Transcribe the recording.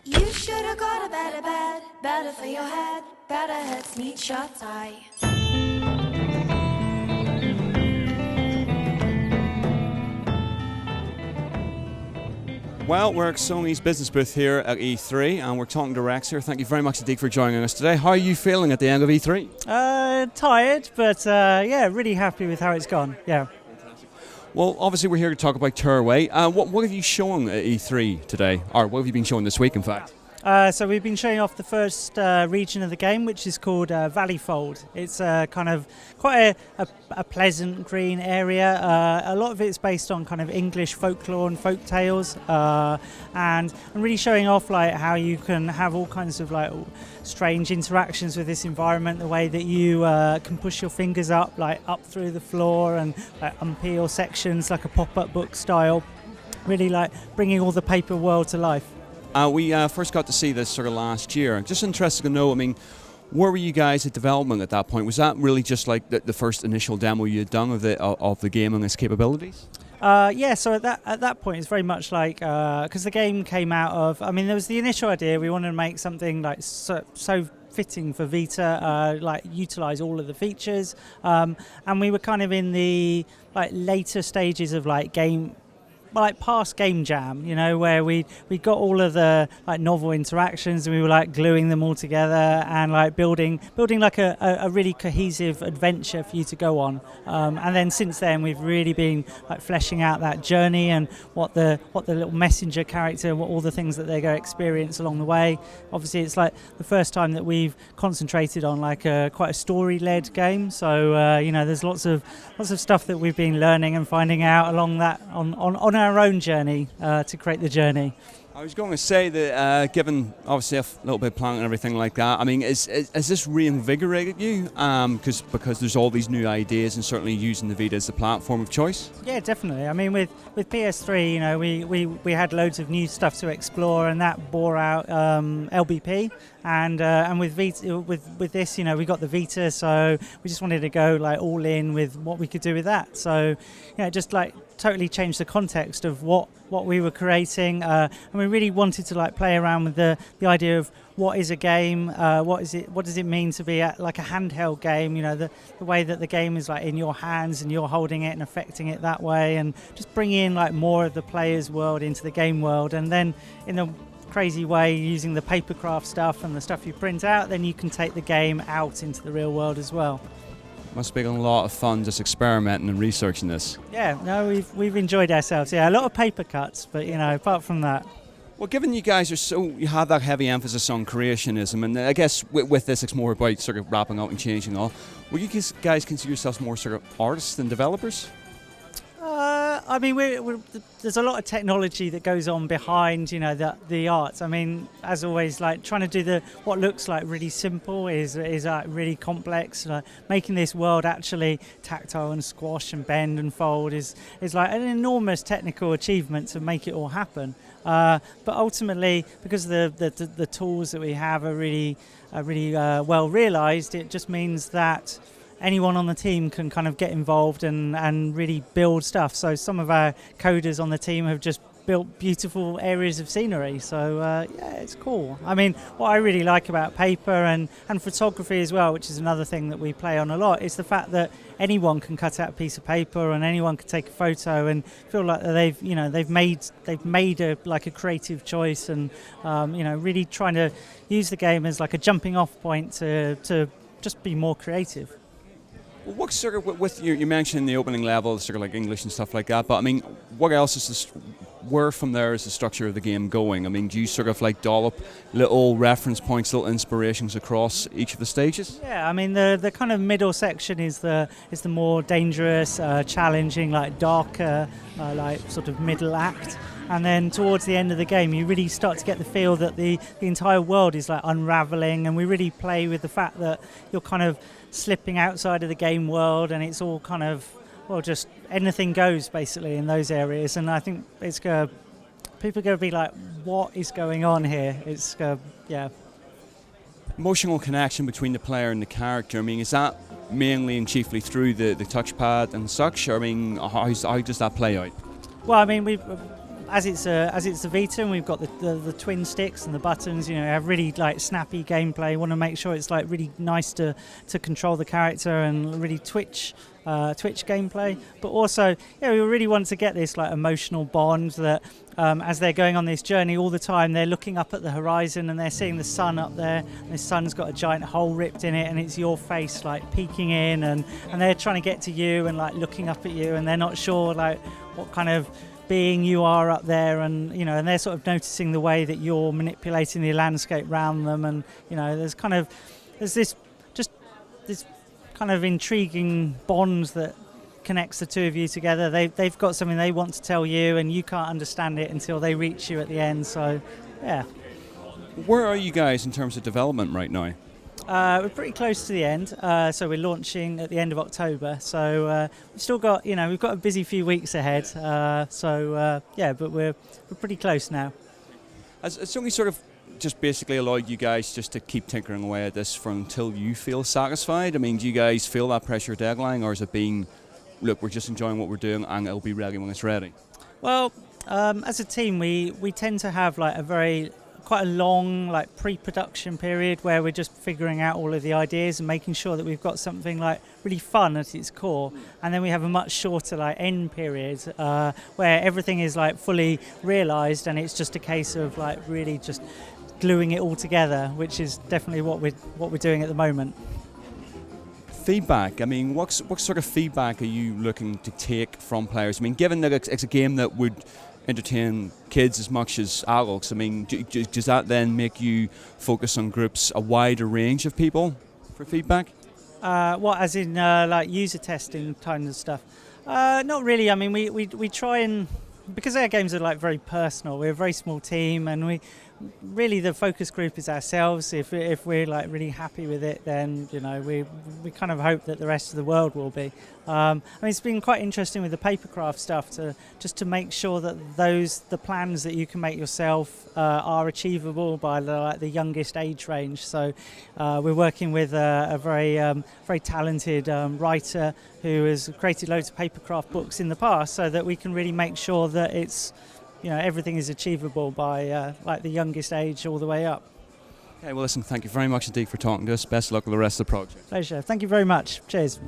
You should have got a better bed, better for your head, better heads need shut eye. Well, we're at Sony's business booth here at E3 and we're talking to Rex here. Thank you very much indeed for joining us today. How are you feeling at the end of E3? Tired, but yeah, really happy with how it's gone. Yeah. Well, obviously we're here to talk about Tearaway. What have you shown at E3 today? Or what have you been showing this week, in fact? So we've been showing off the first region of the game, which is called Valleyfold. It's kind of quite a pleasant green area. A lot of it's based on kind of English folklore and folk tales, and really showing off like how you can have all kinds of like strange interactions with this environment. The way that you can push your fingers up, like up through the floor, and like unpeel sections like a pop-up book style. Really like bringing all the paper world to life. We first got to see this sort of last year. I'm just interested to know, I mean, where were you guys at development at that point? Was that really just like the first initial demo you had done of the game and its capabilities? Yeah, so at that point it's very much like, because the game came out of, I mean, there was the initial idea, we wanted to make something like so fitting for Vita, like utilize all of the features, and we were kind of in the like later stages of like past game jam, you know, where we got all of the like novel interactions and we were like gluing them all together and like building like a really cohesive adventure for you to go on. And then since then we've really been like fleshing out that journey and what the little messenger character, what all the things that they're going to experience along the way. Obviously it's like the first time that we've concentrated on like quite a story-led game. So you know, there's lots of stuff that we've been learning and finding out along that on our own journey to create the journey. I was going to say that given obviously a little bit of planning and everything like that, I mean, is this reinvigorated you? Because there's all these new ideas and certainly using the Vita as the platform of choice? Yeah, definitely. I mean, with PS3, you know, we had loads of new stuff to explore and that bore out LBP. And with Vita, with this, you know, we got the Vita, so we just wanted to go like all in with what we could do with that. So, you know, just like totally changed the context of what we were creating, and we really wanted to like play around with the idea of what is a game, what does it mean to be like a handheld game, you know, the way that the game is like in your hands and you're holding it and affecting it that way, and just bring in like more of the player's world into the game world, and then in a crazy way using the papercraft stuff and the stuff you print out, then you can take the game out into the real world as well. Must have been a lot of fun just experimenting and researching this. Yeah, no, we've enjoyed ourselves. Yeah, a lot of paper cuts, but you know, apart from that. Well, given you guys you have that heavy emphasis on creationism, and I guess with this it's more about sort of wrapping up and changing all. Would you guys consider yourselves more sort of artists than developers? I mean, there's a lot of technology that goes on behind, you know, the arts. I mean, as always, like trying to do what looks like really simple is like really complex. Like making this world actually tactile and squash and bend and fold is like an enormous technical achievement to make it all happen. But ultimately, because the tools that we have are really well realized, it just means that anyone on the team can kind of get involved and really build stuff. So some of our coders on the team have just built beautiful areas of scenery. So yeah, it's cool. I mean, what I really like about paper and photography as well, which is another thing that we play on a lot, is the fact that anyone can cut out a piece of paper and anyone can take a photo and feel like they've made a creative choice, and you know, really trying to use the game as like a jumping off point to just be more creative. Well, what sort of, with you mentioned the opening level, sort of like English and stuff like that, but I mean, what else is where from there is the structure of the game going? I mean, do you sort of like dollop little reference points, little inspirations across each of the stages? Yeah, I mean, the kind of middle section is the more dangerous, challenging, like darker, like sort of middle act. And then towards the end of the game, you really start to get the feel that the entire world is like unraveling, and we really play with the fact that you're kind of slipping outside of the game world, and it's all kind of, well, just anything goes basically in those areas. And I think it's people are going to be like, what is going on here? It's yeah. emotional connection between the player and the character, I mean, is that mainly and chiefly through the touchpad and such? Or, I mean, how does that play out? Well, I mean, as it's a Vita, and we've got the twin sticks and the buttons. You know, have really like snappy gameplay. Want to make sure it's like really nice to control the character and really twitch gameplay. But also, yeah, we really want to get this like emotional bond that as they're going on this journey all the time, they're looking up at the horizon and they're seeing the sun up there. And the sun's got a giant hole ripped in it, and it's your face like peeking in, and they're trying to get to you and like looking up at you, and they're not sure like what kind of being you are up there, and you know, and they're sort of noticing the way that you're manipulating the landscape around them, and you know, there's this kind of intriguing bond that connects the two of you together. They've got something they want to tell you, and you can't understand it until they reach you at the end. So, yeah. Where are you guys in terms of development right now? We're pretty close to the end, so we're launching at the end of October. So we've still got, you know, we've got a busy few weeks ahead. Yeah, but we're pretty close now. Has something sort of just basically allowed you guys just to keep tinkering away at this until you feel satisfied? I mean, do you guys feel that pressure deadline, or has it been, look, we're just enjoying what we're doing and it'll be ready when it's ready? Well, as a team, we tend to have like quite a long like pre-production period where we're just figuring out all of the ideas and making sure that we've got something like really fun at its core, and then we have a much shorter like end period where everything is like fully realized, and it's just a case of like really just gluing it all together, which is definitely what we're doing at the moment. Feedback, I mean, what sort of feedback are you looking to take from players? I mean, given that it's a game that would entertain kids as much as adults, I mean, does that then make you focus on groups, a wider range of people for feedback? What, as in like user testing kind of stuff? Not really. I mean, we try and, because our games are like very personal, we're a very small team, and we really, the focus group is ourselves. If we're like really happy with it, then you know we kind of hope that the rest of the world will be. I mean, it's been quite interesting with the papercraft stuff to make sure that the plans that you can make yourself are achievable by the youngest age range. So we're working with a very talented writer who has created loads of papercraft books in the past, so that we can really make sure that it's, you know, everything is achievable by like the youngest age all the way up. Okay, well listen, thank you very much indeed for talking to us. Best of luck with the rest of the project. Pleasure. Thank you very much. Cheers.